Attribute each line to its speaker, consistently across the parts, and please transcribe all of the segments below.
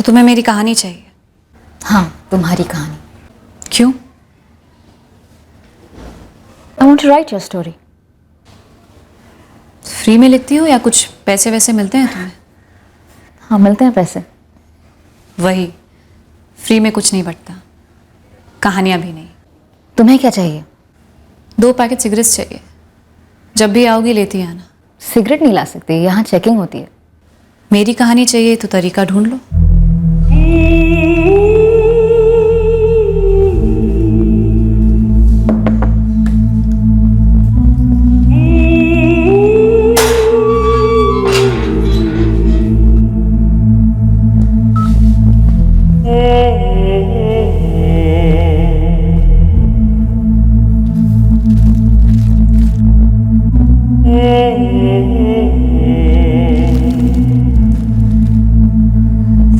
Speaker 1: तुम्हें मेरी कहानी चाहिए?
Speaker 2: हाँ, तुम्हारी कहानी।
Speaker 1: क्यों?
Speaker 2: I want to write your story.
Speaker 1: Free में लिखती हो या कुछ पैसे वैसे मिलते हैं तुम्हें?
Speaker 2: हाँ, मिलते हैं पैसे।
Speaker 1: वही, फ्री में कुछ नहीं बटता, कहानियाँ भी नहीं।
Speaker 2: तुम्हें क्या चाहिए?
Speaker 1: 2 पैकेट सिगरेट्स चाहिए। जब भी आओगी लेती आना।
Speaker 2: सिगरेट नहीं ला सकती, यहाँ चेकिंग होती है।
Speaker 1: मेरी कहानी चाहिए तो तरीका ढूंढ लो।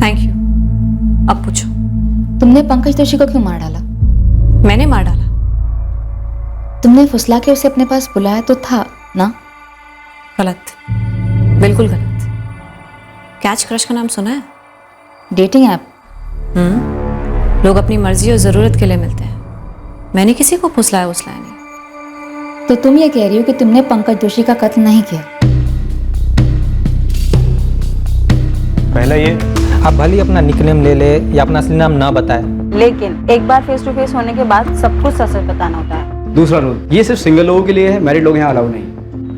Speaker 1: Thank you. अब पूछो।
Speaker 2: तुमने पंकज जोशी को क्यों मार डाला?
Speaker 1: मैंने मार डाला?
Speaker 2: तुमने फुसला के उसे अपने पास बुलाया तो था ना?
Speaker 1: गलत, बिल्कुल गलत। कैच क्रश का नाम सुना है?
Speaker 2: Dating app.
Speaker 1: लोग अपनी मर्जी और ज़रूरत के लिए मिलते हैं। मैंने किसी को फुसलाया उसलाया नहीं।
Speaker 2: तो तुम ये कह रही हो कि तुमने पंकज जोशी का कत्ल नहीं किया?
Speaker 3: पहला ये, आप भले ही अपना निकनेम ले ले या अपना असली नाम ना बताए,
Speaker 4: लेकिन एक बार फेस टू फेस होने के बाद सब कुछ सच सच बताना होता है।
Speaker 5: दूसरा रूल, ये सिर्फ सिंगल लोगों के लिए है, मैरिड लोग यहाँ अलाउ नहीं।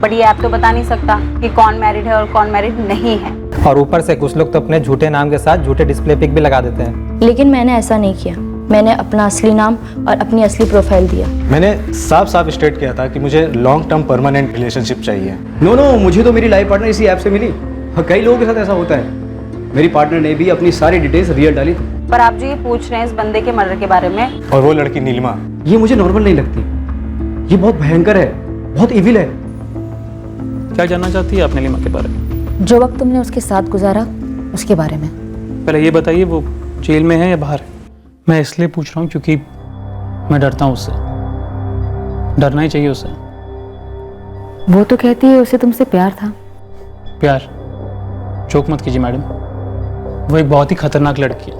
Speaker 4: बट ये ऐप तो बता नहीं सकता कि कौन मैरिड है और कौन मैरिड नहीं है।
Speaker 3: और ऊपर से कुछ लोग तो अपने झूठे नाम के साथ झूठे डिस्प्ले पिक भी लगा देते हैं।
Speaker 6: लेकिन मैंने ऐसा नहीं किया। मैंने अपना असली नाम और अपनी असली प्रोफाइल दिया।
Speaker 7: मैंने साफ साफ स्टेट किया था कि मुझे लॉन्ग टर्म परमानेंट रिलेशनशिप चाहिए।
Speaker 5: नो, मुझे तो मेरी लाइफ पार्टनर इसी ऐप से मिली। हाँ, कई लोगों के साथ ऐसा होता है। मेरी पार्टनर ने भी अपनी सारी डिटेल्स रियल डाली थी।
Speaker 4: पर आप जो ये पूछ रहे हैं इस बंदे के मर्डर के बारे में,
Speaker 7: और वो लड़की नीलिमा,
Speaker 5: ये मुझे नॉर्मल नहीं लगती। ये बहुत भयंकर है, बहुत इविल है।
Speaker 8: क्या जानना चाहती है आप नीलिमा के बारे में?
Speaker 2: जो वक्त तुमने उसके साथ गुजारा उसके बारे में।
Speaker 8: पहले ये बताइए, वो जेल में है या बाहर है? मैं इसलिए पूछ रहा हूँ क्योंकि मैं डरता हूँ उससे। डरना ही चाहिए उससे।
Speaker 2: वो तो कहती है उसे तुमसे प्यार था।
Speaker 8: प्यार? जोक मत कीजिए मैडम, वो एक बहुत ही खतरनाक लड़की है।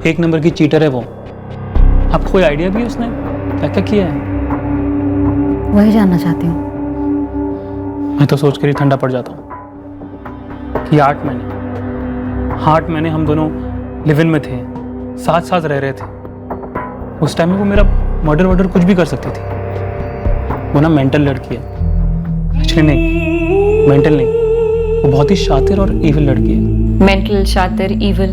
Speaker 8: 1 नंबर की चीटर है वो। आपको कोई आइडिया भी है उसने क्या क्या किया है?
Speaker 2: वही जानना चाहती हूँ।
Speaker 8: मैं तो सोच कर ही ठंडा पड़ जाता हूँ कि 8 महीने हम दोनों लिव इन में थे, साथ साथ रह रहे थे। उस टाइम में वो मेरा मर्डर कुछ भी कर सकती थी। वो ना मेंटल लड़की है। एक्चुअली नहीं, मेंटल नहीं, वो बहुत ही शातिर और इविल लड़की है।
Speaker 1: मेंटल, शातिर, इविल,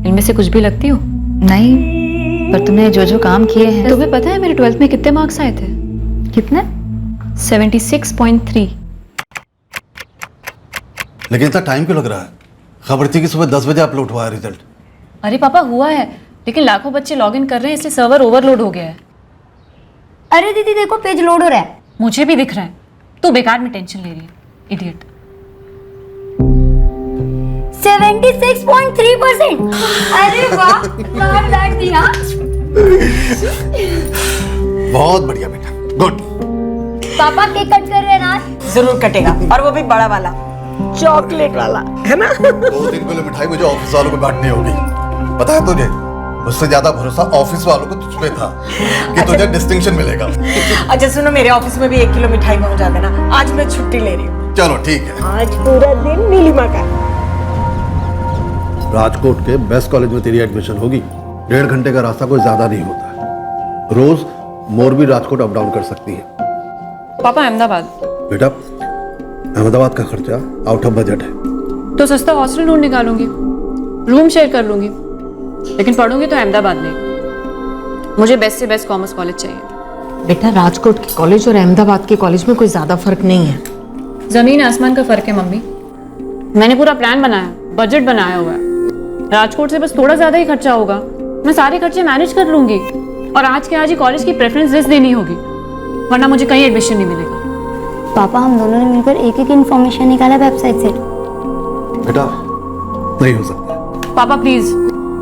Speaker 1: इनमें से कुछ भी लगती हो?
Speaker 2: नहीं, पर तुमने जो जो काम किए हैं।
Speaker 1: तुम्हें पता है मेरे 12th में कितने मार्क्स आए थे?
Speaker 2: कितने?
Speaker 1: 76.3।
Speaker 9: लेकिन इतना टाइम क्यों लग रहा है? खबर थी कि सुबह 10 बजे अपलोड हुआ है रिजल्ट।
Speaker 1: अरे पापा, हुआ है, लेकिन लाखों बच्चे लॉगिन कर रहे हैं, इसलिए सर्वर ओवरलोड हो गया है।
Speaker 6: अरे दीदी देखो, पेज लोड हो रहा है।
Speaker 1: मुझे भी दिख रहा है। तू बेकार में टेंशन ले रही है, इडियट।
Speaker 6: 76.3%। अरे वाह, नॉट बैड दिया।
Speaker 9: बहुत बढ़िया बेटा, गुड।
Speaker 6: पापा केक कट कर रहे हैं ना?
Speaker 4: जरूर कटेगा, और वो भी बड़ा वाला, चॉकलेट वाला, है ना?
Speaker 9: 2 दिन पहले मिठाई मुझे ऑफिस वालों को बांटनी होगी, पता है तुझे? उससे ज्यादा भरोसा ऑफिस वालों को तुझ पे था कि तुझे डिस्टिंक्शन मिलेगा।
Speaker 4: अच्छा सुनो, मेरे ऑफिस में भी 1 किलो मिठाई पहुंचा देना। आज मैं छुट्टी ले रही हूँ।
Speaker 9: चलो ठीक है।
Speaker 4: आज पूरा दिन नीलिमा का।
Speaker 9: राजकोट के बेस्ट कॉलेज में तेरी एडमिशन होगी। 1.5 घंटे का रास्ता कोई ज्यादा नहीं होता है। रोज मोरबी राजकोट अप डाउन कर सकती है।
Speaker 1: पापा, अहमदाबाद।
Speaker 9: बेटा, अहमदाबाद का खर्चा आउट ऑफ बजट है।
Speaker 1: तो सस्ता हॉस्टल ढूंढ निकालूंगी, रूम शेयर कर लूंगी, लेकिन पढ़ूंगी तो अहमदाबाद में। मुझे बेस्ट से बेस्ट कॉमर्स कॉलेज चाहिए।
Speaker 4: बेटा, राजकोट के कॉलेज और अहमदाबाद के कॉलेज में कोई ज्यादा फर्क नहीं है।
Speaker 1: जमीन आसमान का फर्क है मम्मी। मैंने पूरा प्लान बनाया, बजट बनाया हुआ है। राजकोट से बस थोड़ा ज्यादा ही खर्चा होगा, मैं सारे खर्चे मैनेज कर लूंगी। और आज के आज ही कॉलेज की प्रेफरेंस लिस्ट देनी होगी, वरना मुझे कहीं एडमिशन नहीं मिलेगा।
Speaker 6: पापा, हम दोनों ने मिलकर एक एक इन्फॉर्मेशन निकाला वेबसाइट से।
Speaker 9: बेटा, नहीं हो सकता।
Speaker 1: पापा प्लीज,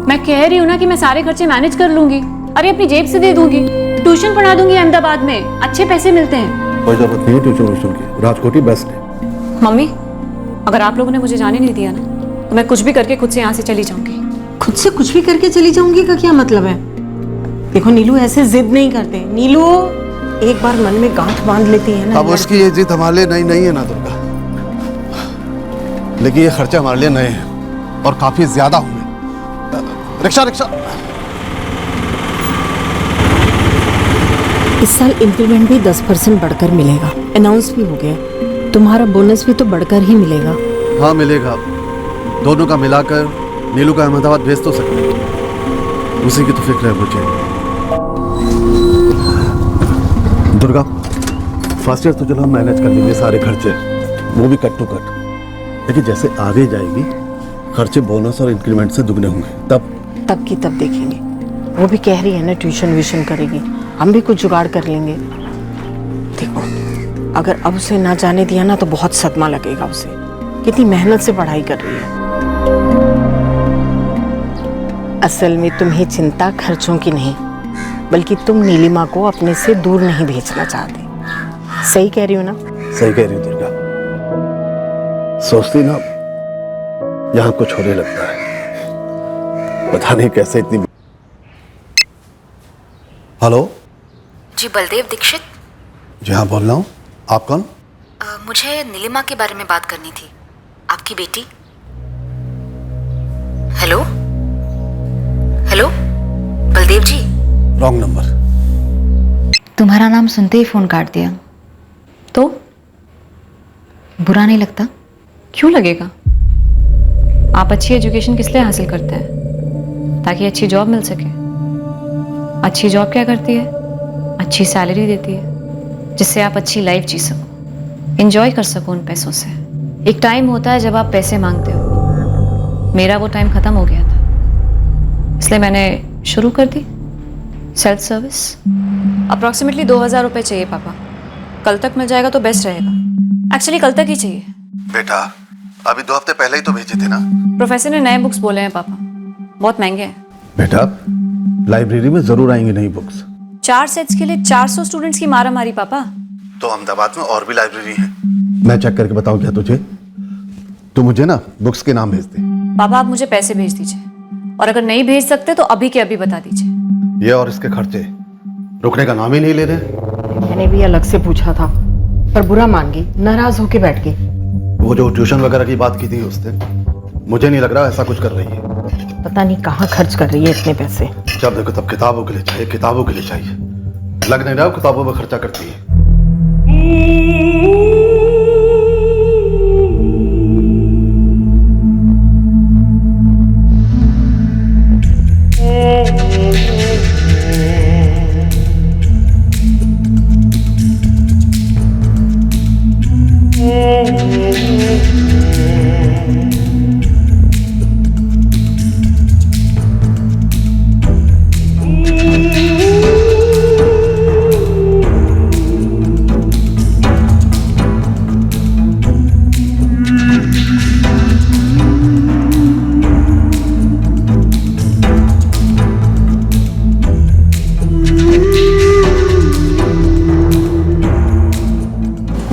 Speaker 1: मैं कह रही हूँ ना कि मैं सारे खर्चे मैनेज कर लूंगी। अरे अपनी जेब से दे दूंगी, ट्यूशन पढ़ा दूंगी अहमदाबाद में, अच्छे पैसे मिलते हैं।
Speaker 9: कोई जरूरत नहीं ट्यूशन की, राजकोट ही बेस्ट है।
Speaker 1: मम्मी, अगर आप लोगों ने मुझे जाने नहीं दिया ना, तो मैं कुछ भी करके खुद से यहाँ से चली जाऊंगी।
Speaker 4: खुद से कुछ भी करके चली जाऊंगी का क्या मतलब है? देखो नीलू ऐसे जिद नहीं करते। नीलू एक बार मन में गांठ बांध लेती है ना।
Speaker 9: अब उसकी ये जिद हमारे लिए नई नहीं है ना दुर्गा, लेकिन ये खर्चे हमारे लिए नए हैं और काफी ज्यादा होंगे। Rickshaw rickshaw.
Speaker 4: इस साल इंक्रीमेंट भी 10% बढ़कर मिलेगा। अनाउंस भी हो गया। तुम्हारा बोनस भी तो बढ़कर ही मिलेगा।
Speaker 9: हाँ मिलेगा, दोनों का मिलाकर नीलू का अहमदाबाद भेज तो सकते हैं, उसी की तो फिक्र है मुझे। दुर्गा, फर्स्ट ईयर तो चलो हम मैनेज कर लेंगे सारे खर्चे, वो भी कट टू कट, लेकिन जैसे आगे जाएगी खर्चे बोनस और इंक्रीमेंट से दुगने होंगे,
Speaker 4: तब की तब देखेंगे। वो भी कह रही है ना ट्यूशन व्यूशन करेगी, हम भी कुछ जुगाड़ कर लेंगे। देखो अगर अब उसे ना जाने दिया ना तो बहुत सदमा लगेगा उसे, कितनी मेहनत से पढ़ाई कर रही है। असल में तुम्हें चिंता खर्चों की नहीं, बल्कि तुम नीलिमा को अपने से दूर नहीं भेजना चाहते। सही कह रही हो ना?
Speaker 9: सही कह रही हो दुर्गा। सोचती ना यहाँ कुछ होने लगता है, पता नहीं कैसे इतनी। हेलो
Speaker 2: जी बलदेव दीक्षित।
Speaker 9: जी हाँ बोल रहा हूँ, आप कौन?
Speaker 2: मुझे नीलिमा के बारे में बात करनी थी, आपकी बेटी। Hello hello Baldev ji.
Speaker 9: Wrong number.
Speaker 2: तुम्हारा नाम सुनते ही फोन काट दिया।
Speaker 1: तो
Speaker 2: बुरा नहीं लगता?
Speaker 1: क्यों लगेगा? आप अच्छी एजुकेशन किस लिए हासिल करते हैं? ताकि अच्छी जॉब मिल सके। अच्छी जॉब क्या करती है? अच्छी सैलरी देती है, जिससे आप अच्छी लाइफ जी सको, एंजॉय कर सको उन पैसों से। एक टाइम होता है जब आप पैसे मांगते हो, मेरा वो टाइम ख़त्म हो गया था, इसलिए मैंने शुरू कर दी सेल्फ सर्विस। अप्रॉक्सीमेटली 2000 रुपये चाहिए पापा, कल तक मिल जाएगा तो बेस्ट रहेगा। एक्चुअली कल तक ही चाहिए।
Speaker 9: बेटा अभी 2 हफ्ते पहले ही तो भेजे थे ना।
Speaker 1: प्रोफेसर ने नए बुक्स बोले हैं पापा, बहुत महंगे हैं।
Speaker 9: बेटा लाइब्रेरी में जरूर आएंगे नई बुक्स।
Speaker 1: 4 सेट्स के लिए 400 स्टूडेंट्स की मारा मारी पापा।
Speaker 9: तो अहमदाबाद में और भी लाइब्रेरी है, मैं चेक करके बताऊं क्या तुझे? तू मुझे ना बुक्स के नाम भेज दे।
Speaker 1: पापा आप मुझे पैसे भेज दीजिए, और अगर नहीं भेज सकते तो अभी के अभी बता दीजिए।
Speaker 9: ये और इसके खर्चे रुकने का नाम ही नहीं ले रहे।
Speaker 4: मैंने भी अलग से पूछा था, पर बुरा मान गई, नाराज होके बैठ गई।
Speaker 9: वो जो ट्यूशन वगैरह की बात की थी उसने, मुझे नहीं लग रहा ऐसा कुछ कर रही है।
Speaker 4: पता नहीं कहाँ खर्च कर रही है इतने पैसे।
Speaker 9: जब देखो तब किताबों के लिए चाहिए, किताबों के लिए चाहिए। लग नहीं रहा किताबों में खर्चा करती है।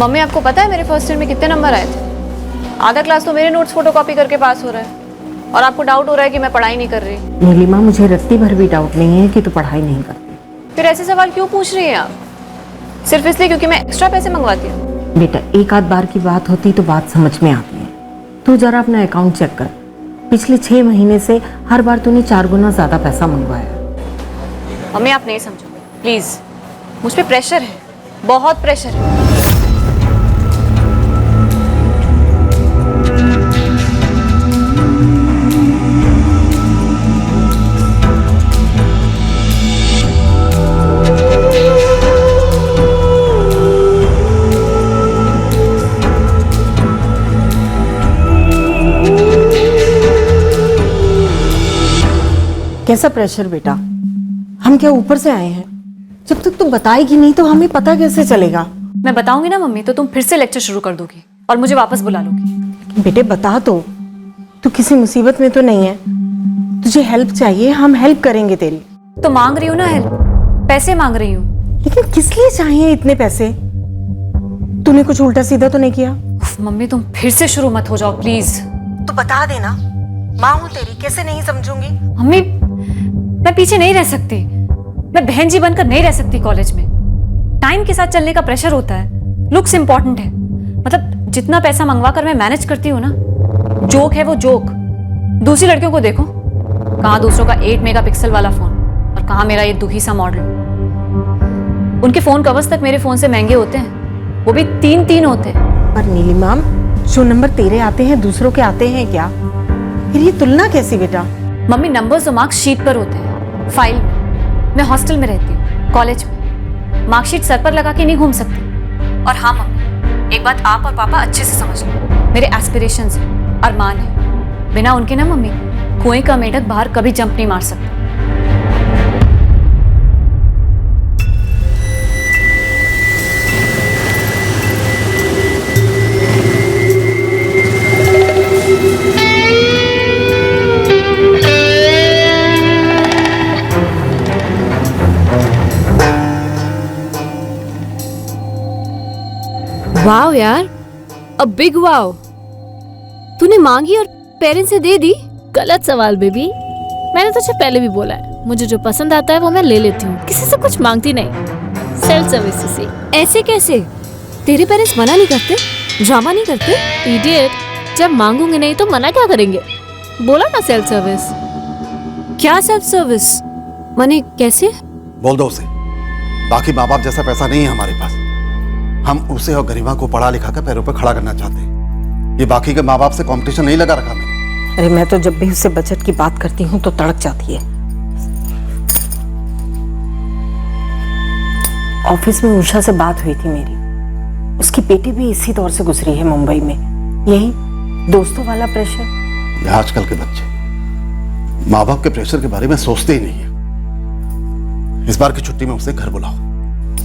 Speaker 1: मम्मी आपको पता है मेरे फर्स्ट ईयर में कितने नंबर आए थे? आधा क्लास तो मेरे नोट्स फोटोकॉपी करके पास हो रहा है, और आपको डाउट हो रहा है कि मैं पढ़ाई नहीं कर रही।
Speaker 4: नीलिमा मुझे रत्ती भर भी डाउट नहीं है कि तू पढ़ाई नहीं करती।
Speaker 1: फिर ऐसे सवाल क्यों पूछ रही हैं आप? सिर्फ इसलिए क्योंकि मैं एक्स्ट्रा पैसे मंगवाती हूँ?
Speaker 4: बेटा एक आध बार की बात होती तो बात समझ में आती है। तू जरा अपना अकाउंट चेक कर, पिछले 6 महीने से हर बार तूने 4 गुना ज्यादा पैसा मंगवाया।
Speaker 1: मम्मी आप नहीं समझोगे प्लीज, मुझ पे प्रेशर है, बहुत प्रेशर है।
Speaker 4: कैसा प्रेशर बेटा? हम क्या ऊपर से आए हैं? जब तक तुम बताएगी नहीं तो हमें पता कैसे चलेगा?
Speaker 1: मैं बताऊंगी ना मम्मी तो तुम फिर से लेक्चर शुरू कर दोगी और मुझे वापस बुला लोगी।
Speaker 4: बेटे बता तो, तू किसी मुसीबत में तो नहीं है? तुझे हेल्प चाहिए, हम हेल्प करेंगे तेरी।
Speaker 1: तो मांग रही हूँ ना हेल्प, पैसे मांग रही हूँ।
Speaker 4: लेकिन किस लिए चाहिए इतने पैसे? तूने कुछ उल्टा सीधा तो नहीं किया?
Speaker 1: मम्मी तुम फिर से शुरू मत हो जाओ प्लीज।
Speaker 4: तो बता देना, माँ हूँ तेरी, कैसे नहीं समझूंगी?
Speaker 1: मम्मी मैं पीछे नहीं रह सकती, मैं बहन जी बनकर नहीं रह सकती कॉलेज में। टाइम के साथ चलने का प्रेशर होता है, लुक्स इंपॉर्टेंट है। मतलब जितना पैसा मंगवा कर मैं मैनेज करती हूँ ना, जोक है वो जोक। दूसरी लड़कियों को देखो, कहाँ दूसरों का 8 मेगापिक्सल वाला फोन और कहाँ मेरा ये दुखी सा मॉडल। उनके फोन कवर्स तक मेरे फोन से महंगे होते हैं, वो भी 3-3 होते हैं।
Speaker 4: पर नीलिमा, जो नंबर तेरे आते हैं दूसरों के आते हैं क्या? फिर ये तुलना कैसी बेटा?
Speaker 1: मम्मी नंबर्स और मार्क्स शीट पर होते हैं, फाइल में। मैं हॉस्टल में रहती हूँ, कॉलेज में। मार्कशीट सर पर लगा के नहीं घूम सकती। और हाँ मम्मी, एक बात आप और पापा अच्छे से समझ लो, मेरे एस्पिरेशंस हैं, अरमान है। बिना उनके ना मम्मी, कुएं का मेढक बाहर कभी जंप नहीं मार सकता।
Speaker 10: वाओ यार, अ बिग वाओ। तूने मांगी और पेरेंट्स से दे दी? गलत सवाल बेबी, मैंने तुझे पहले भी बोला है, मुझे जो पसंद आता है वो मैं ले लेती हूँ, किसी से कुछ मांगती नहीं। सेल्फ सर्विस से। ऐसे कैसे? तेरे पेरेंट्स मना नहीं करते? ड्रामा नहीं करते? इडियट, जब मांगूंगे नहीं तो मना क्या करेंगे? बोला ना सेल्फ सर्विस। क्या सेल्फ सर्विस? मने कैसे?
Speaker 9: बोल दो उसे, बाकी माँ बाप जैसा पैसा नहीं है हमारे पास। हम उसे और गरिमा को पढ़ा लिखा कर पैरों पर खड़ा करना चाहते हैं। ये बाकी के माँ बाप से कंपटीशन नहीं लगा रखा मैंने।
Speaker 4: अरे मैं तो जब भी उससे बजट की बात करती हूँ तो तड़क जाती है। ऑफिस में उषा से बात हुई थी मेरी, उसकी बेटी भी इसी दौर से गुजरी है मुंबई में। यही दोस्तों वाला प्रेशर।
Speaker 9: ये आजकल के बच्चे माँ बाप के प्रेशर के बारे में सोचते ही नहीं है। इस बार की छुट्टी में उसे घर बुलाओ,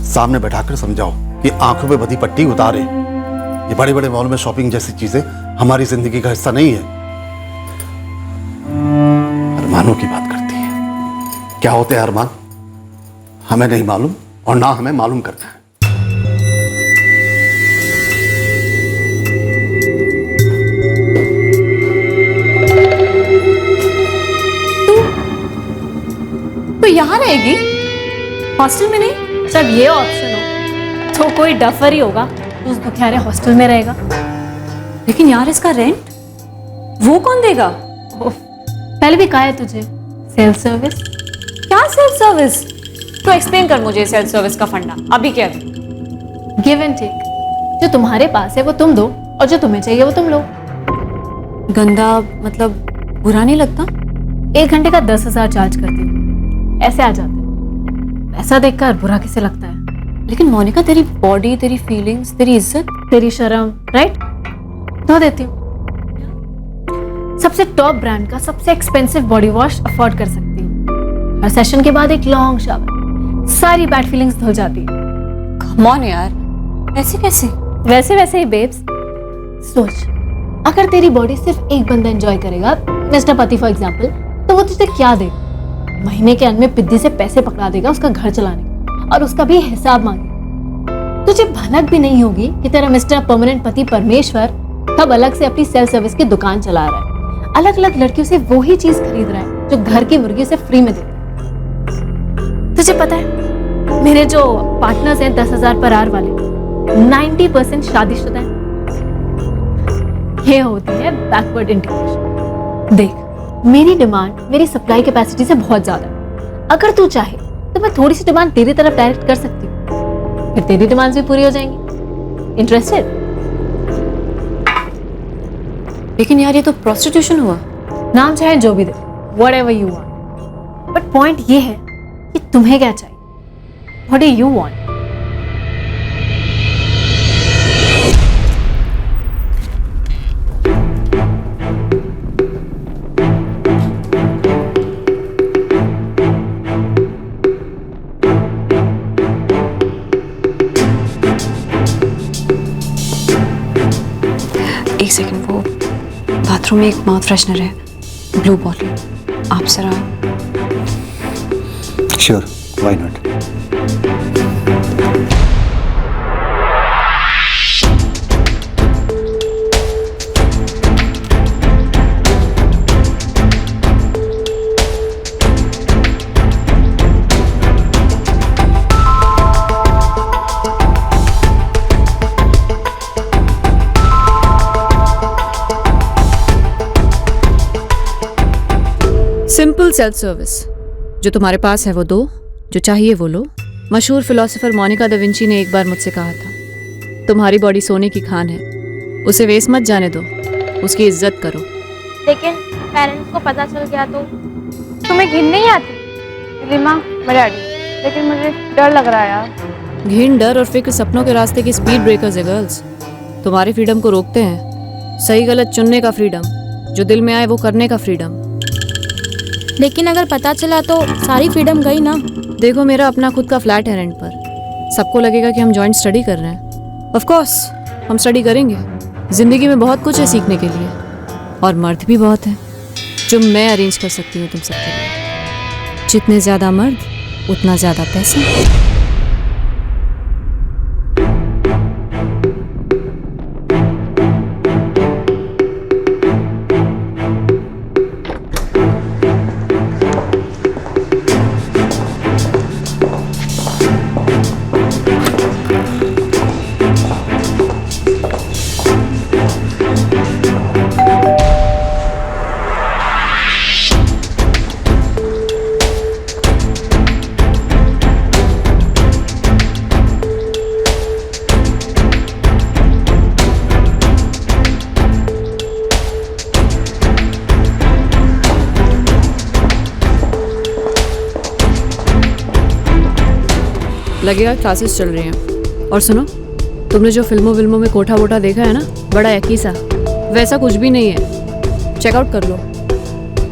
Speaker 9: सामने बैठाकर समझाओ कि आंखों पे बधी पट्टी उतारे। ये बड़े बड़े मॉल में शॉपिंग जैसी चीजें हमारी जिंदगी का हिस्सा नहीं है। अरमानों की बात करती है, क्या होते हैं अरमान हमें नहीं मालूम और ना हमें मालूम करना है।
Speaker 1: तो यहाँ रहेगी, हॉस्टल में नहीं?
Speaker 10: जब ये ऑप्शन हो तो कोई डफर ही होगा, उस दुखियारे हॉस्टल में रहेगा।
Speaker 1: लेकिन यार इसका रेंट वो कौन देगा?
Speaker 10: पहले भी कहा है तुझे, सेल्फ सर्विस।
Speaker 1: क्या सेल्फ सर्विस? तो एक्सप्लेन कर मुझे सेल्फ सर्विस का फंडा अभी क्या है?
Speaker 10: Give and take. जो तुम्हारे पास है वो तुम दो और जो तुम्हें चाहिए वो तुम लो।
Speaker 1: गंदा मतलब बुरा नहीं लगता?
Speaker 10: 1 घंटे का 10,000 चार्ज करती हूँ, ऐसे आ जाते हैं। पैसा देखकर बुरा किसे लगता है?
Speaker 1: लेकिन मोनिका, तेरी बॉडी, तेरी फीलिंग्स, तेरी इज्जत,
Speaker 10: तेरी शर्म, राइट? धो देती हूँ। सबसे टॉप ब्रांड का सबसे एक्सपेंसिव बॉडी वॉश अफोर्ड कर सकती हूँ। हर सेशन के बाद एक लॉन्ग शावर, सारी बैड फीलिंग्स धुल जाती है।
Speaker 1: कम ऑन यार, ऐसे कैसे?
Speaker 10: वैसे वैसे ही बेब्स। सोच, अगर तेरी बॉडी सिर्फ एक बंदा एंजॉय करेगा, मिस्टर पति फॉर एग्जाम्पल, तो वो तुझे क्या देगा? महीने के अंत में पिद्दी से पैसे पकड़ा देगा उसका घर चलाने का, और उसका भी हिसाब मांगे। तुझे भनक भी नहीं होगी कि तेरा मिस्टर परमानेंट पति परमेश्वर अब अलग से अपनी सेल्फ सर्विस की दुकान चला रहा है, अलग अलग लड़कियों से वो ही चीज खरीद रहा है जो घर की मुर्गी से फ्री में देते हैं। तुझे पता है, मेरे जो पार्टनर्स हैं 10,000 पर आवर वाले, 90% शादीशुदा हैं। ये होती है बैकवर्ड इंटीग्रेशन। देख, मेरी डिमांड मेरी सप्लाई कैपेसिटी से बहुत ज्यादा है। अगर तू चाहे तो मैं थोड़ी सी डिमांड तेरी तरफ डायरेक्ट कर सकती हूँ, फिर तेरी डिमांड्स भी पूरी हो जाएंगी। इंटरेस्टेड?
Speaker 1: लेकिन यार ये तो प्रोस्टिट्यूशन हुआ।
Speaker 10: नाम चाहे जो भी दे, whatever you want, but point ये है कि तुम्हें क्या चाहिए, व्हाट डू यू वांट?
Speaker 1: एक सेकंड, वो बाथरूम में एक माउथ फ्रेशनर है, ब्लू बॉटल, आप जरा।
Speaker 9: Sure, why not.
Speaker 1: Simple self service. जो तुम्हारे पास है वो दो, जो चाहिए वो लो। मशहूर फिलोसोफर मोनिका दा विंची ने एक बार मुझसे कहा था, तुम्हारी बॉडी सोने की खान है, उसे वेस्ट मत जाने दो, उसकी इज्जत करो।
Speaker 6: लेकिन पेरेंट्स को पता चल गया तो तुम्हें घिन नहीं आती? नीलिमा, मेरे डैडी, लेकिन मुझे डर लग रहा है यार।
Speaker 1: घिन, डर और फिक्र सपनों के रास्ते की स्पीड ब्रेकर्स है गर्ल्स। तुम्हारे फ्रीडम को रोकते हैं। सही गलत चुनने का फ्रीडम, जो दिल में आए वो करने का फ्रीडम।
Speaker 6: लेकिन अगर पता चला तो सारी फ्रीडम गई ना।
Speaker 1: देखो, मेरा अपना खुद का फ्लैट है रेंट पर। सबको लगेगा कि हम जॉइंट स्टडी कर रहे हैं। ऑफ कोर्स हम स्टडी करेंगे। जिंदगी में बहुत कुछ है सीखने के लिए, और मर्द भी बहुत हैं जो मैं अरेंज कर सकती हूँ तुम सबके लिए। जितने ज़्यादा मर्द उतना ज़्यादा पैसा। लगेगा क्लासेस चल रही हैं। और सुनो, तुमने जो फिल्मों में कोठा वोठा देखा है ना, बड़ा यकी सा, वैसा कुछ भी नहीं है। चेकआउट कर लो।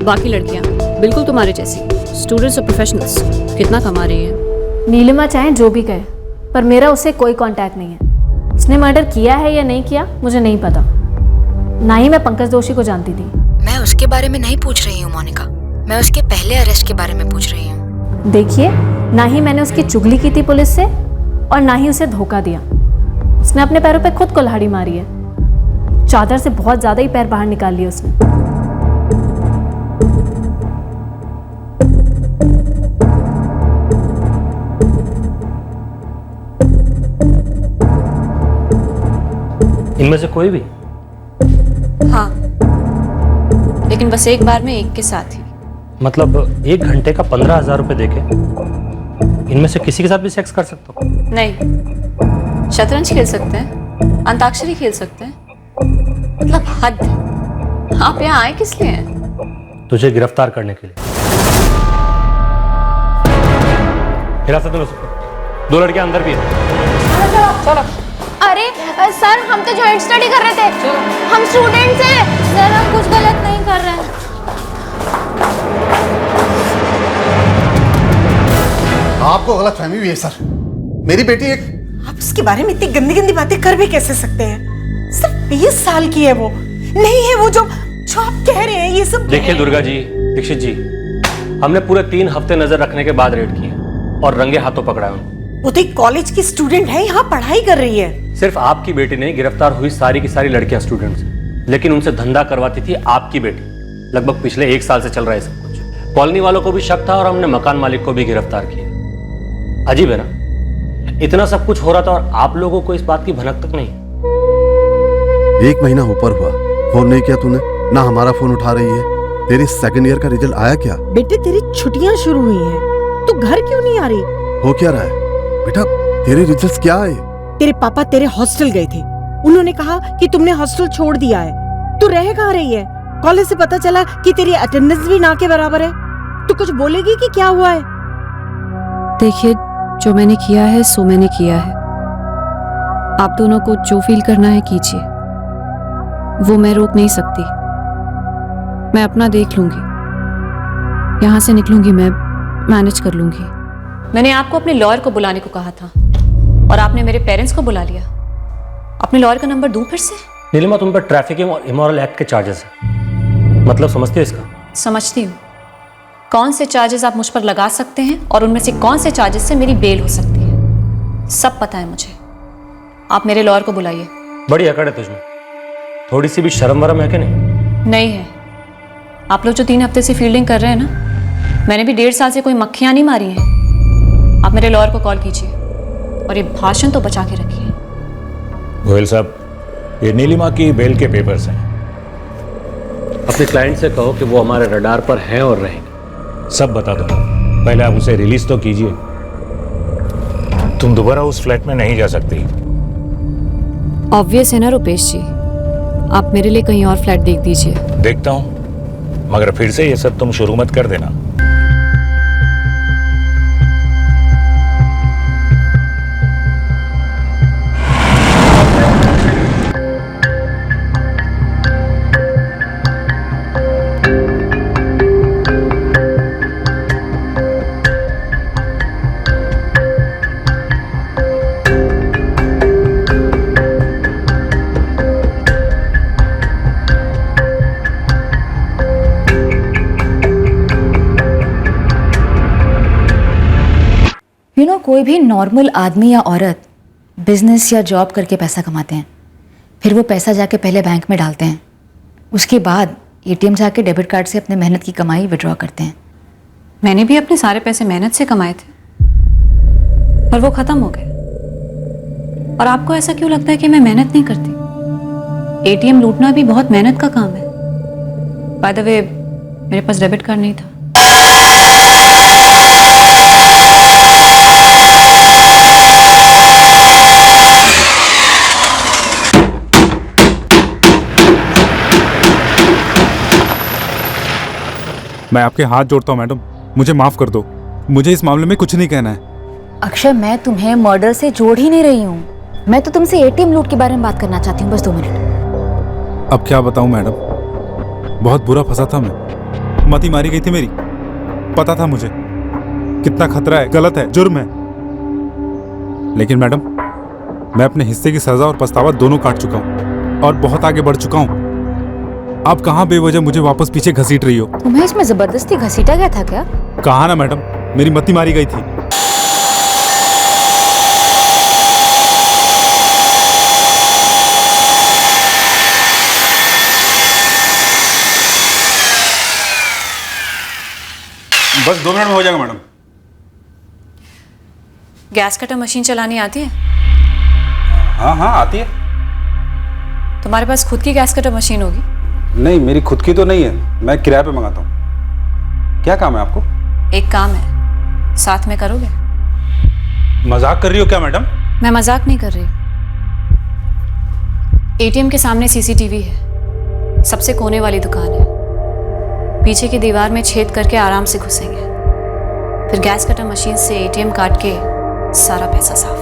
Speaker 1: बाकी लड़कियां बिल्कुल तुम्हारे जैसी, स्टूडेंट्स और प्रोफेशनल्स, कितना कमा रही हैं।
Speaker 10: नीलिमा चाहे जो भी कहे, पर मेरा उससे कोई कांटेक्ट नहीं है। उसने मर्डर किया है या नहीं किया मुझे नहीं पता। ना ही मैं पंकज दोषी को जानती थी।
Speaker 2: मैं उसके बारे में नहीं पूछ रही हूँ मोनिका, मैं उसके पहले अरेस्ट के बारे में पूछ रही हूँ।
Speaker 10: देखिए, ना ही मैंने उसकी चुगली की थी पुलिस से, और ना ही उसे धोखा दिया। उसने अपने पैरों पे खुद कुल्हाड़ी मारी है। चादर से बहुत ज्यादा ही पैर बाहर निकाल लिए उसने।
Speaker 3: इनमें से कोई भी?
Speaker 1: हाँ, लेकिन बस एक बार में एक के साथ ही।
Speaker 3: मतलब 1 घंटे का 15,000 रुपये देके इनमें से किसी के साथ भी सेक्स कर सकते हो?
Speaker 1: नहीं, शतरंज खेल सकते हैं, अंताक्षरी खेल सकते हैं, मतलब हद। आप यहाँ आए किस लिए हैं?
Speaker 3: तुझे गिरफ्तार करने के लिए। हिरासत में लो सबको। 2 लड़कियां अंदर भी हैं।
Speaker 1: चलो।
Speaker 6: अरे सर, हम तो जॉइंट स्टडी कर रहे थे। हम स्टूडेंट्स हैं सर, हम कुछ गलत नहीं कर रहे हैं।
Speaker 9: आपको गलतफहमी हुई है सर। मेरी बेटी एक...
Speaker 4: आप उसके बारे में इतनी गंदी गंदी बातें कर भी कैसे सकते हैं? सिर्फ 20 साल की है वो, नहीं है वो जो आप कह रहे हैं ये सब।
Speaker 3: देखिए दुर्गा जी, दीक्षित जी, हमने पूरे 3 हफ्ते नजर रखने के बाद रेड किए और रंगे हाथों पकड़ा उनको।
Speaker 4: वो तो एक कॉलेज की स्टूडेंट है, यहाँ पढ़ाई कर रही है।
Speaker 3: सिर्फ आपकी बेटी नहीं, गिरफ्तार हुई सारी की सारी लड़कियां स्टूडेंट्स हैं, लेकिन उनसे धंधा करवाती थी आपकी बेटी। लगभग पिछले 1 साल से चल रहा है सब कुछ। कॉलोनी वालों को भी शक था और हमने मकान मालिक को भी गिरफ्तार किया। अजीब है ना, इतना सब कुछ हो रहा था और आप लोगों को इस बात की भनक तक नहीं।
Speaker 9: 1 महीना ऊपर हुआ, फोन नहीं किया तूने, ना हमारा फोन उठा रही है। तेरी 2nd ईयर का रिजल्ट आया क्या?
Speaker 4: बेटे तेरी छुट्टियां शुरू हुई हैं, तू घर क्यों नहीं आ रही?
Speaker 9: हो क्या रहा है बेटा? तेरे रिजल्ट्स क्या आए?
Speaker 4: तेरे पापा तेरे हॉस्टल गए थे, उन्होंने कहा कि तुमने हॉस्टल छोड़ दिया है। तू रह कहाँ रही है? कॉलेज से पता चला कि तेरी अटेंडेंस भी ना के बराबर है। तू कुछ बोलेगी कि क्या हुआ है?
Speaker 1: देखिए, जो मैंने किया है सो मैंने किया है। आप दोनों को जो फील करना है कीजिए, वो मैं रोक नहीं सकती। मैं अपना देख लूंगी, यहाँ से निकलूंगी, मैं मैनेज कर लूंगी। मैंने आपको अपने लॉयर को बुलाने को कहा था और आपने मेरे पेरेंट्स को बुला लिया। अपने लॉयर का नंबर दूं फिर से?
Speaker 3: नीलिमा, तुम पर ट्रैफिकिंग और इमोरल एक्ट के चार्जेस हैं, मतलब समझती हो इसका?
Speaker 1: समझती हूँ। कौन से चार्जेस आप मुझ पर लगा सकते हैं और उनमें से कौन से चार्जेस से मेरी बेल हो सकती है, सब पता है मुझे। आप मेरे लॉयर को बुलाइए।
Speaker 3: बड़ी अकड़ है तुझमें, थोड़ी सी भी शर्म वरम है कि नहीं?
Speaker 1: नहीं है। आप लोग जो 3 हफ्ते से फील्डिंग कर रहे हैं ना, मैंने भी 1.5 साल से कोई मक्खियां नहीं मारी हैं। आप मेरे लॉयर को कॉल कीजिए और ये भाषण तो बचा के रखिए।
Speaker 11: गोयल साहब, ये नीलिमा की बेल के पेपर्स हैं।
Speaker 3: अपने क्लाइंट से कहो कि वो हमारे रडार पर हैं और रहेंगे।
Speaker 11: सब बता दूंगा, पहले आप उसे रिलीज तो कीजिए। तुम दोबारा उस फ्लैट में नहीं जा सकती।
Speaker 1: ऑब्वियस है ना रुपेश जी, आप मेरे लिए कहीं और फ्लैट देख दीजिए।
Speaker 11: देखता हूं, मगर फिर से ये सब तुम शुरू मत कर देना।
Speaker 2: कोई भी नॉर्मल आदमी या औरत बिजनेस या जॉब करके पैसा कमाते हैं, फिर वो पैसा जाके पहले बैंक में डालते हैं, उसके बाद एटीएम जाके डेबिट कार्ड से अपने मेहनत की कमाई विड्रॉ करते हैं।
Speaker 1: मैंने भी अपने सारे पैसे मेहनत से कमाए थे, पर वो खत्म हो गए। और आपको ऐसा क्यों लगता है कि मैं मेहनत नहीं करती? एटीएम लूटना भी बहुत मेहनत का काम है। बाय द वे, मेरे पास डेबिट कार्ड नहीं था।
Speaker 12: मैं आपके हाथ जोड़ता हूँ मैडम, मुझे माफ कर दो, मुझे इस मामले में कुछ नहीं कहना है।
Speaker 2: अक्षय, मैं तुम्हें मर्डर से जोड़ ही नहीं रही हूँ, मैं तो तुमसे एटीएम लूट के बारे में बात करना चाहती हूँ, बस 2 मिनट।
Speaker 12: अब क्या बताऊँ मैडम, बहुत बुरा फंसा था मैं, मती मारी गई थी मेरी, पता था मुझे कितना खतरा है, गलत है, जुर्म है, लेकिन मैडम मैं अपने हिस्से की सजा और पछतावा दोनों काट चुका हूँ और बहुत आगे बढ़ चुका हूँ। आप कहाँ बेवजह मुझे वापस पीछे घसीट रही हो?
Speaker 2: तुम्हें इसमें जबरदस्ती घसीटा गया था क्या?
Speaker 12: कहा ना मैडम, मेरी मती मारी गई थी। बस 2 मिनट में हो जाएगा मैडम।
Speaker 1: गैस कटर मशीन चलानी आती है?
Speaker 12: हाँ हाँ आती है।
Speaker 1: तुम्हारे पास खुद की गैस कटर मशीन होगी?
Speaker 12: नहीं, मेरी खुद की तो नहीं है, मैं किराए पे मंगाता हूँ। क्या काम है आपको?
Speaker 1: एक काम है, साथ में करोगे?
Speaker 12: मजाक कर रही हो क्या मैडम?
Speaker 1: मैं मजाक नहीं कर रही। एटीएम के सामने सीसीटीवी है, सबसे कोने वाली दुकान है। पीछे की दीवार में छेद करके आराम से घुसेंगे, फिर गैस कटर मशीन से एटीएम काट के सारा पैसा साफ।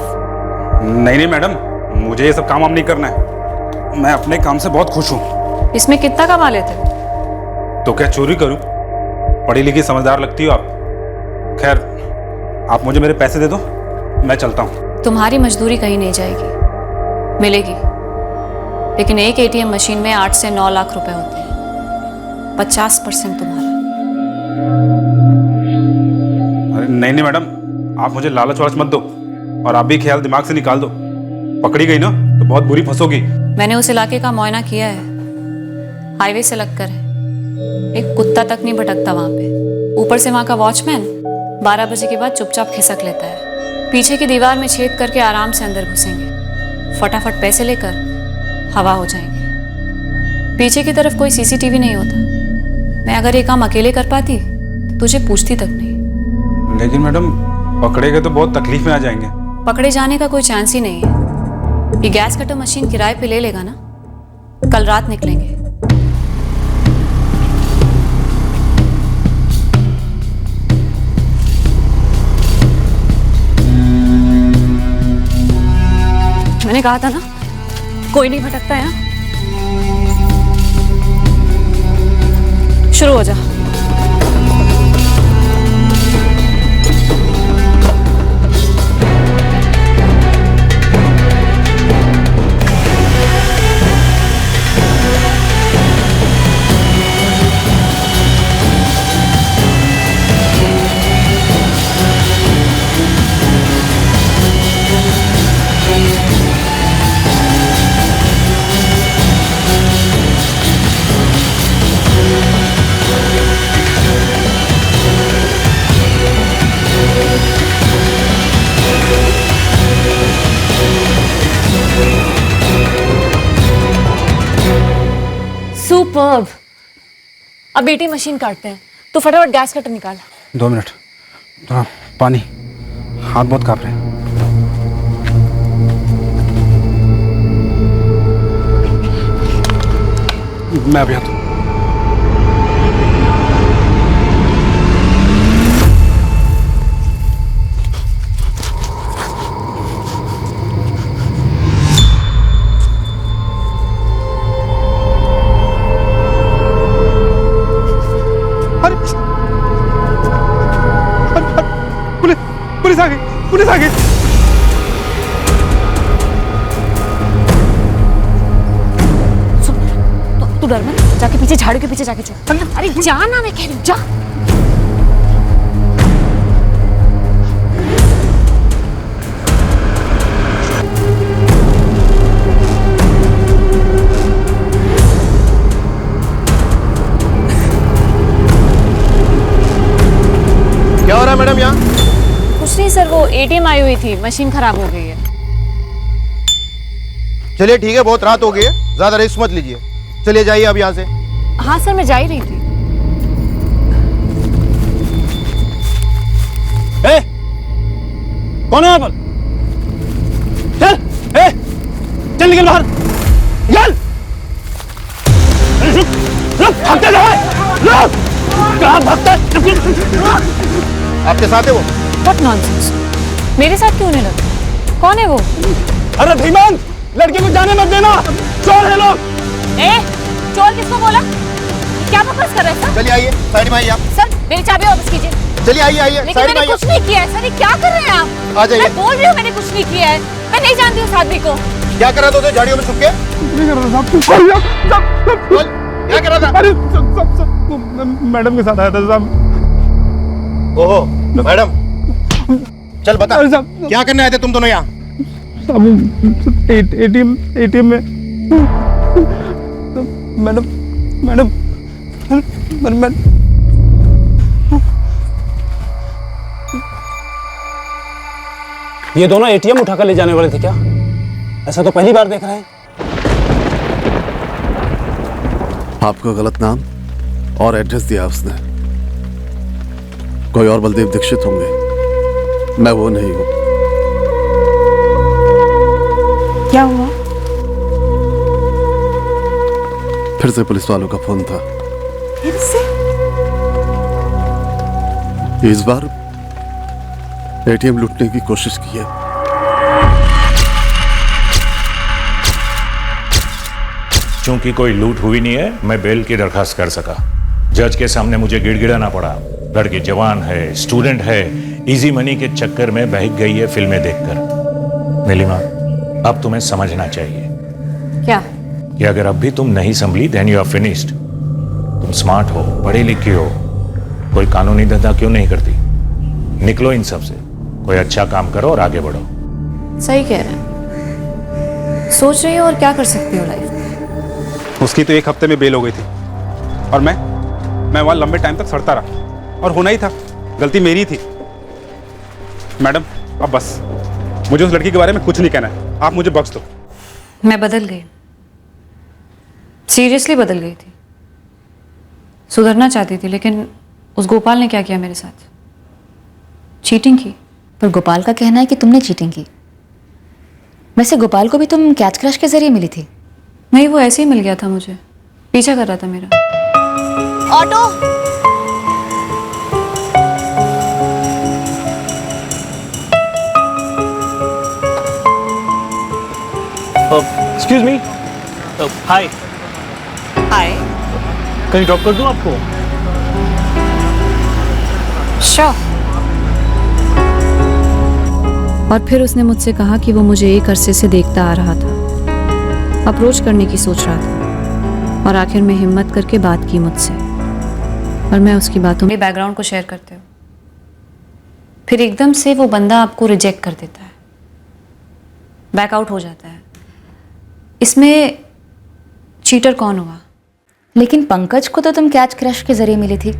Speaker 12: नहीं मैडम, मुझे ये सब काम नहीं करना है, मैं अपने काम से बहुत खुश हूँ।
Speaker 1: इसमें कितना कमा लेते हो?
Speaker 12: तो क्या चोरी करूं? पढ़ी लिखी समझदार लगती हो आप। खैर, आप मुझे मेरे पैसे दे दो, मैं चलता हूं।
Speaker 1: तुम्हारी मजदूरी कहीं नहीं जाएगी, मिलेगी, लेकिन एक एटीएम मशीन में 8 से 9 लाख रुपए होते हैं, 50% तुम्हारा।
Speaker 12: अरे नहीं मैडम, आप मुझे लालच वालच मत दो, और आप भी ख्याल दिमाग से निकाल दो। पकड़ी गई ना तो बहुत बुरी फंसोगी।
Speaker 1: मैंने उस इलाके का मुआयना किया है, हाईवे से लगकर है, एक कुत्ता तक नहीं भटकता वहां पे। ऊपर से वहां का वॉचमैन 12 बजे के बाद चुपचाप खिसक लेता है। पीछे की दीवार में छेद करके आराम से अंदर घुसेंगे, फटाफट पैसे लेकर हवा हो जाएंगे। पीछे की तरफ कोई सीसीटीवी नहीं होता। मैं अगर ये काम अकेले कर पाती तो तुझे पूछती तक नहीं।
Speaker 12: लेकिन मैडम, पकड़े गए तो बहुत तकलीफ में आ जाएंगे।
Speaker 1: पकड़े जाने का कोई चांस ही नहीं है। ये गैस कटर मशीन किराए पे ले लेगा ना, कल रात निकलेंगे। मैंने कहा था ना, कोई नहीं भटकता है। शुरू हो जा। सुपर्ब। अब एटीएम मशीन काटते हैं, तो फटाफट गैस कटर निकाल।
Speaker 5: 2 मिनट, थोड़ा पानी, हाथ बहुत कांप रहे हैं। मैं अभी आता हूँ। पुलिस आ गई, पुलिस आ गई।
Speaker 2: तू डर मत, जाके पीछे झाड़ू के पीछे जाके छुप। अरे जा ना, मैं कह रही हूँ जा।
Speaker 9: क्या हो रहा है मैडम यहाँ?
Speaker 1: कुछ नहीं सर, वो एटीएम आई हुई थी, मशीन खराब हो गई है।
Speaker 9: चलिए ठीक है, बहुत रात हो गई है, ज्यादा रिस्क मत लीजिए। चलिए जाइए अब यहाँ से।
Speaker 1: हाँ सर, मैं जा ही रही थी।
Speaker 3: ए, कौन है यहाँ पर? चल, चल निकल बाहर, चल। भागते जाओ, कहाँ भागता?
Speaker 9: आपके साथ है वो?
Speaker 1: What nonsense! मेरे साथ क्यों नहीं लगा? कौन है वो?
Speaker 3: अरे धीमान, लड़के को जाने मत देना, चोर है लोग।
Speaker 1: चोर किसको बोला? क्या बकवास कर रहे हैं सर?
Speaker 9: चलिए आइए, साइड में आइए आप।
Speaker 1: सर मेरी चाबी वापस कीजिए।
Speaker 9: चलिए आइए आइए,
Speaker 1: लेकिन
Speaker 9: साइड में
Speaker 1: मैंने
Speaker 9: आइए।
Speaker 1: कुछ नहीं किया है सर, ये क्या कर रहे हैं आप?
Speaker 9: आ जाइए।
Speaker 1: मैं बोल रही हूँ मैंने कुछ नहीं किया है, मैं नहीं जानती उस आदमी को।
Speaker 9: क्या कर रहा था झाड़ियों में छुप के?
Speaker 5: नहीं कर रहा था।
Speaker 9: बोल, क्या कर रहा था?
Speaker 5: अरे सब मैडम के साथ आया था साहब।
Speaker 9: ओहो, मैडम, चल बता, क्या करने आए थे तुम दोनों यहाँ?
Speaker 5: एटीएम में मैडम
Speaker 11: ये दोनों एटीएम उठाकर ले जाने वाले थे क्या? ऐसा तो पहली बार देख रहे हैं।
Speaker 9: आपको गलत नाम और एड्रेस दिया उसने। कोई और बलदेव दीक्षित होंगे, मैं वो नहीं हूं।
Speaker 1: क्या हुआ?
Speaker 9: फिर से पुलिस वालों का फोन था।
Speaker 1: फिर से?
Speaker 9: इस बार एटीएम लूटने की कोशिश की है।
Speaker 11: क्योंकि कोई लूट हुई नहीं है, मैं बेल की दरखास्त कर सका। जज के सामने मुझे गिड़गिड़ाना पड़ा। लड़की जवान है, स्टूडेंट है, इजी मनी के चक्कर में बहक गई है फिल्में देखकर। नीलिमा, अब तुम्हें समझना चाहिए
Speaker 1: क्या?
Speaker 11: कि अगर अब भी तुम नहीं संभली, देन यू आर फिनिश्ड। तुम स्मार्ट हो, पढ़ी लिखी हो, कोई कानूनी धंधा क्यों नहीं करती? निकलो इन सब से, कोई अच्छा काम करो और आगे बढ़ो।
Speaker 1: सही कह रहे हैं, सोच रही हो और क्या कर सकती हो लाइफ में।
Speaker 12: उसकी तो 1 हफ्ते में बेल हो गई थी और मैं वहां लंबे टाइम तक सड़ता रहा, और होना ही था, गलती मेरी थी। मैडम अब बस, मुझे उस लड़की के बारे में कुछ नहीं कहना है, आप मुझे बख्श दो।
Speaker 1: मैं बदल गई, सीरियसली बदल गई थी। सुधरना चाहती थी, लेकिन उस गोपाल ने क्या किया मेरे साथ? चीटिंग की।
Speaker 2: पर गोपाल का कहना है कि तुमने चीटिंग की। वैसे गोपाल को भी तुम कैच क्रश के जरिए मिली थी?
Speaker 1: नहीं, वो ऐसे ही मिल गया था मुझे, पीछा कर रहा था मेरा।
Speaker 2: ऑटो।
Speaker 8: एक्सक्यूज मी, हाय।
Speaker 2: हाय।
Speaker 8: कहीं ड्रॉप कर दूं आपको?
Speaker 1: श्योर। और फिर उसने मुझसे कहा कि वो मुझे एक अरसे से देखता आ रहा था, अप्रोच करने की सोच रहा था, और आखिर में हिम्मत करके बात की मुझसे, और मैं उसकी बातों में बैकग्राउंड को शेयर करते हो। फिर एकदम से वो बंदा आपको रिजेक्ट कर देता है, बैकआउट हो जाता है। इसमें चीटर कौन हुआ?
Speaker 2: लेकिन पंकज को तो तुम कैच क्रश के जरिए मिली थी।